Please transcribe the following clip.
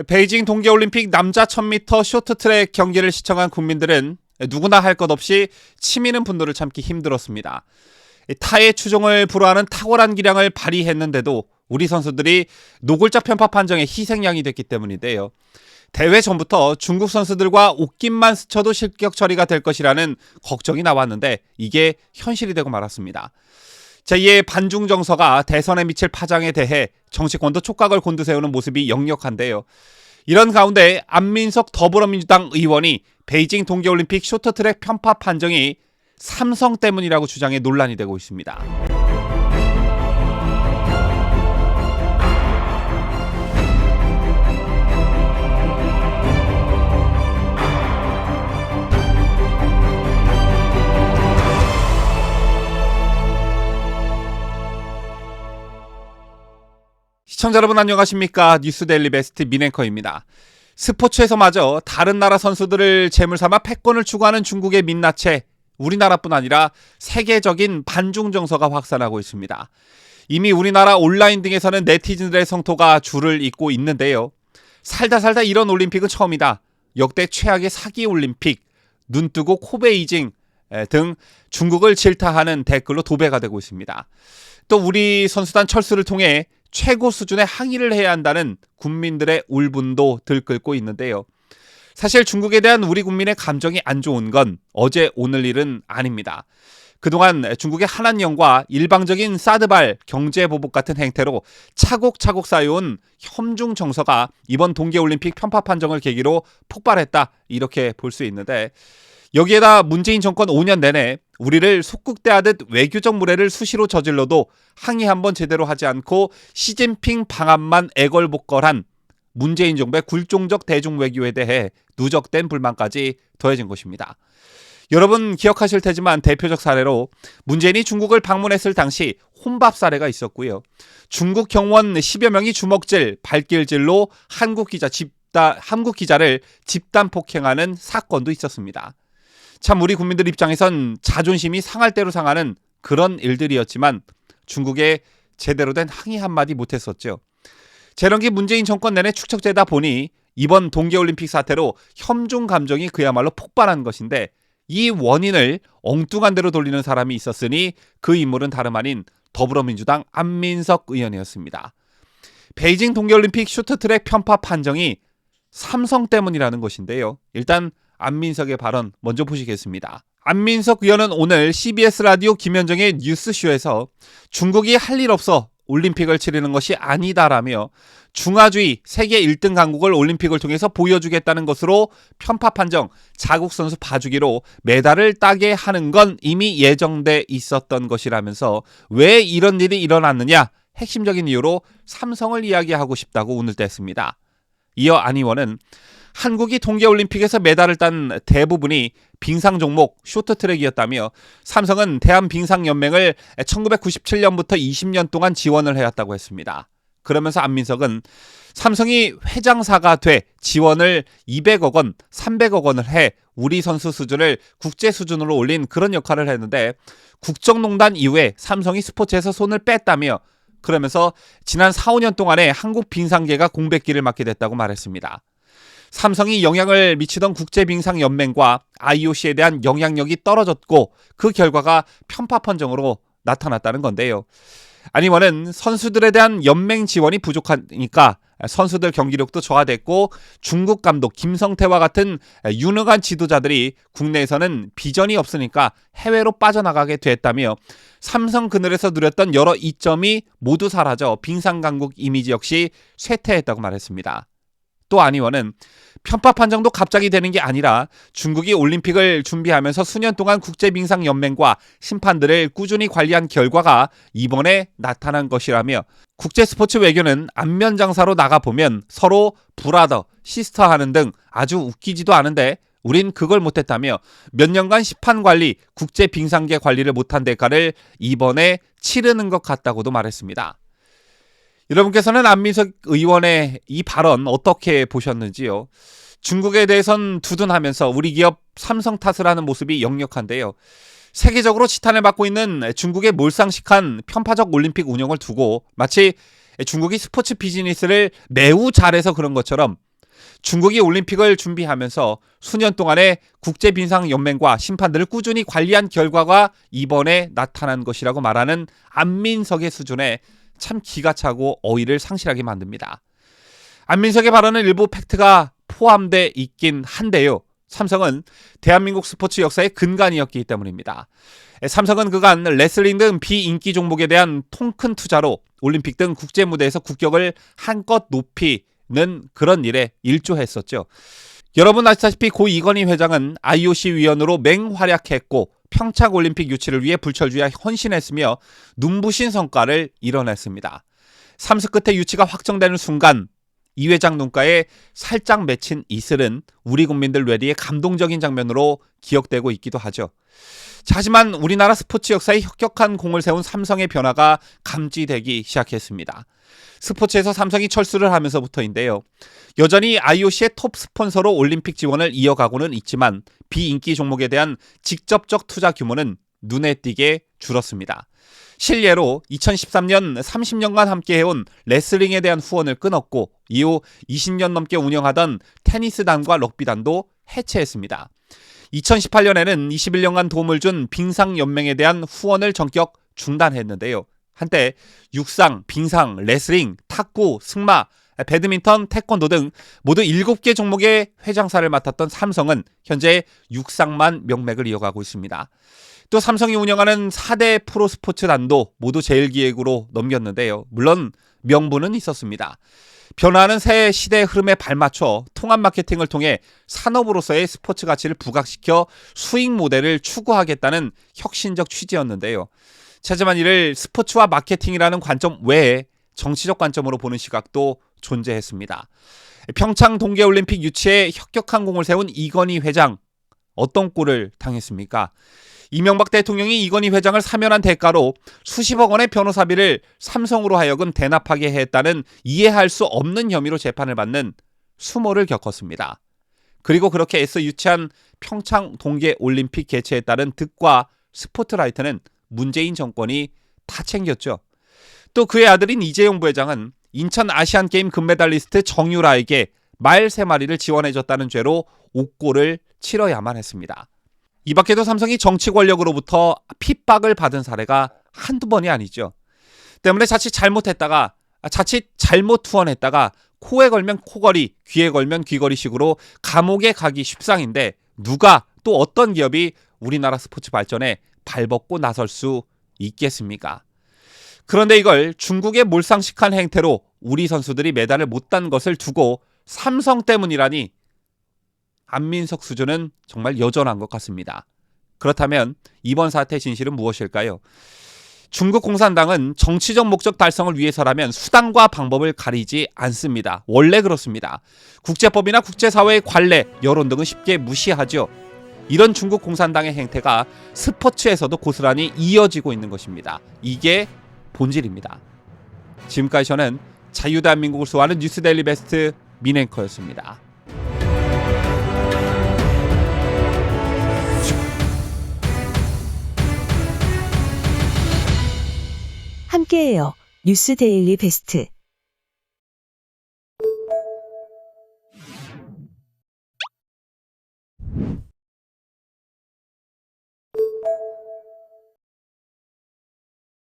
베이징 동계올림픽 남자 1000m 쇼트트랙 경기를 시청한 국민들은 누구나 할 것 없이 치미는 분노를 참기 힘들었습니다. 타의 추종을 불허하는 탁월한 기량을 발휘했는데도 우리 선수들이 노골적 편파 판정의 희생양이 됐기 때문인데요. 대회 전부터 중국 선수들과 옷깃만 스쳐도 실격 처리가 될 것이라는 걱정이 나왔는데 이게 현실이 되고 말았습니다. 제2의 반중 정서가 대선에 미칠 파장에 대해 정치권도 촉각을 곤두세우는 모습이 역력한데요. 이런 가운데 안민석 더불어민주당 의원이 베이징 동계올림픽 쇼트트랙 편파 판정이 삼성 때문이라고 주장해 논란이 되고 있습니다. 시청자 여러분 안녕하십니까? 뉴스데일리 베스트 민앵커입니다. 스포츠에서마저 다른 나라 선수들을 제물삼아 패권을 추구하는 중국의 민낯에 우리나라뿐 아니라 세계적인 반중 정서가 확산하고 있습니다. 이미 우리나라 온라인 등에서는 네티즌들의 성토가 줄을 잇고 있는데요. 살다 이런 올림픽은 처음이다. 역대 최악의 사기 올림픽, 눈뜨고 코베이징 등 중국을 질타하는 댓글로 도배가 되고 있습니다. 또 우리 선수단 철수를 통해 최고 수준의 항의를 해야 한다는 국민들의 울분도 들끓고 있는데요. 사실 중국에 대한 우리 국민의 감정이 안 좋은 건 어제 오늘 일은 아닙니다. 그동안 중국의 한한령과 일방적인 사드발 경제보복 같은 행태로 차곡차곡 쌓여온 혐중 정서가 이번 동계올림픽 편파 판정을 계기로 폭발했다 이렇게 볼 수 있는데 여기에다 문재인 정권 5년 내내 우리를 속국대하듯 외교적 무례를 수시로 저질러도 항의 한번 제대로 하지 않고 시진핑 방안만 애걸복걸한 문재인 정부의 굴종적 대중외교에 대해 누적된 불만까지 더해진 것입니다. 여러분 기억하실 테지만 대표적 사례로 문재인이 중국을 방문했을 당시 혼밥 사례가 있었고요. 중국 경원 10여 명이 주먹질, 발길질로 한국 기자를 집단 폭행하는 사건도 있었습니다. 참 우리 국민들 입장에선 자존심이 상할 대로 상하는 그런 일들이었지만 중국에 제대로 된 항의 한마디 못했었죠. 재련기 문재인 정권 내내 축적되다 보니 이번 동계올림픽 사태로 혐중 감정이 그야말로 폭발한 것인데 이 원인을 엉뚱한 대로 돌리는 사람이 있었으니 그 인물은 다름 아닌 더불어민주당 안민석 의원이었습니다. 베이징 동계올림픽 쇼트트랙 편파 판정이 삼성 때문이라는 것인데요. 일단 안민석의 발언 먼저 보시겠습니다. 안민석 의원은 오늘 CBS 라디오 김현정의 뉴스쇼에서 중국이 할 일 없어 올림픽을 치르는 것이 아니다라며 중화주의 세계 1등 강국을 올림픽을 통해서 보여주겠다는 것으로 편파 판정, 자국 선수 봐주기로 메달을 따게 하는 건 이미 예정돼 있었던 것이라면서 왜 이런 일이 일어났느냐 핵심적인 이유로 삼성을 이야기하고 싶다고 운을 뗐습니다. 이어 안 의원은 한국이 동계올림픽에서 메달을 딴 대부분이 빙상 종목 쇼트트랙이었다며 삼성은 대한빙상연맹을 1997년부터 20년 동안 지원을 해왔다고 했습니다. 그러면서 안민석은 삼성이 회장사가 돼 지원을 200억 원, 300억 원을 해 우리 선수 수준을 국제 수준으로 올린 그런 역할을 했는데 국정농단 이후에 삼성이 스포츠에서 손을 뺐다며 그러면서 지난 4, 5년 동안에 한국 빙상계가 공백기를 맞게 됐다고 말했습니다. 삼성이 영향을 미치던 국제빙상연맹과 IOC에 대한 영향력이 떨어졌고 그 결과가 편파 판정으로 나타났다는 건데요. 안 의원은 선수들에 대한 연맹 지원이 부족하니까 선수들 경기력도 저하됐고 중국 감독 김성태와 같은 유능한 지도자들이 국내에서는 비전이 없으니까 해외로 빠져나가게 됐다며 삼성 그늘에서 누렸던 여러 이점이 모두 사라져 빙상강국 이미지 역시 쇠퇴했다고 말했습니다. 또 안 의원은 편파 판정도 갑자기 되는 게 아니라 중국이 올림픽을 준비하면서 수년 동안 국제빙상연맹과 심판들을 꾸준히 관리한 결과가 이번에 나타난 것이라며 국제스포츠 외교는 안면장사로 나가보면 서로 브라더, 시스터 하는 등 아주 웃기지도 않은데 우린 그걸 못했다며 몇 년간 심판관리, 국제빙상계 관리를 못한 대가를 이번에 치르는 것 같다고도 말했습니다. 여러분께서는 안민석 의원의 이 발언 어떻게 보셨는지요? 중국에 대해선 두둔하면서 우리 기업 삼성 탓을 하는 모습이 역력한데요. 세계적으로 지탄을 받고 있는 중국의 몰상식한 편파적 올림픽 운영을 두고 마치 중국이 스포츠 비즈니스를 매우 잘해서 그런 것처럼 중국이 올림픽을 준비하면서 수년 동안의 국제빙상연맹과 심판들을 꾸준히 관리한 결과가 이번에 나타난 것이라고 말하는 안민석의 수준에 참 기가 차고 어이를 상실하게 만듭니다. 안민석의 발언은 일부 팩트가 포함돼 있긴 한데요. 삼성은 대한민국 스포츠 역사의 근간이었기 때문입니다. 삼성은 그간 레슬링 등 비인기 종목에 대한 통 큰 투자로 올림픽 등 국제 무대에서 국격을 한껏 높이는 그런 일에 일조했었죠. 여러분 아시다시피 고 이건희 회장은 IOC 위원으로 맹활약했고 평창 올림픽 유치를 위해 불철주야 헌신했으며 눈부신 성과를 이뤄냈습니다. 삼수 끝에 유치가 확정되는 순간 이 회장 눈가에 살짝 맺힌 이슬은 우리 국민들 뇌리에 감동적인 장면으로 기억되고 있기도 하죠. 자, 하지만 우리나라 스포츠 역사에 혁혁한 공을 세운 삼성의 변화가 감지되기 시작했습니다. 스포츠에서 삼성이 철수를 하면서부터인데요. 여전히 IOC의 톱 스폰서로 올림픽 지원을 이어가고는 있지만 비인기 종목에 대한 직접적 투자 규모는 눈에 띄게 줄었습니다. 실례로 2013년 30년간 함께해온 레슬링에 대한 후원을 끊었고 이후 20년 넘게 운영하던 테니스단과 럭비단도 해체했습니다. 2018년에는 21년간 도움을 준 빙상연맹에 대한 후원을 전격 중단했는데요. 한때 육상, 빙상, 레슬링, 탁구, 승마, 배드민턴, 태권도 등 모두 7개 종목의 회장사를 맡았던 삼성은 현재 육상만 명맥을 이어가고 있습니다. 또 삼성이 운영하는 4대 프로스포츠단도 모두 제일기획으로 넘겼는데요. 물론 명분은 있었습니다. 변화하는 새 시대의 흐름에 발맞춰 통합 마케팅을 통해 산업으로서의 스포츠 가치를 부각시켜 수익 모델을 추구하겠다는 혁신적 취지였는데요. 하지만 이를 스포츠와 마케팅이라는 관점 외에 정치적 관점으로 보는 시각도 존재했습니다. 평창 동계올림픽 유치에 혁혁한 공을 세운 이건희 회장, 어떤 꼴을 당했습니까? 이명박 대통령이 이건희 회장을 사면한 대가로 수십억 원의 변호사비를 삼성으로 하여금 대납하게 했다는 이해할 수 없는 혐의로 재판을 받는 수모를 겪었습니다. 그리고 그렇게 애써 유치한 평창 동계올림픽 개최에 따른 득과 스포트라이트는 문재인 정권이 다 챙겼죠. 또 그의 아들인 이재용 부회장은 인천 아시안게임 금메달리스트 정유라에게 말 3마리를 지원해줬다는 죄로 옥고를 치러야만 했습니다. 이 밖에도 삼성이 정치 권력으로부터 핍박을 받은 사례가 한두 번이 아니죠. 때문에 자칫 잘못 후원했다가 코에 걸면 코걸이, 귀에 걸면 귀걸이식으로 감옥에 가기 십상인데 누가 또 어떤 기업이 우리나라 스포츠 발전에 발벗고 나설 수 있겠습니까? 그런데 이걸 중국의 몰상식한 행태로 우리 선수들이 메달을 못 딴 것을 두고 삼성 때문이라니 안민석 수준은 정말 여전한 것 같습니다. 그렇다면 이번 사태의 진실은 무엇일까요? 중국 공산당은 정치적 목적 달성을 위해서라면 수단과 방법을 가리지 않습니다. 원래 그렇습니다. 국제법이나 국제사회의 관례, 여론 등은 쉽게 무시하죠. 이런 중국 공산당의 행태가 스포츠에서도 고스란히 이어지고 있는 것입니다. 이게 본질입니다. 지금까지 저는 자유대한민국을 수호하는 뉴스데일리 베스트 민앵커였습니다. 함께해요. 뉴스데일리 베스트.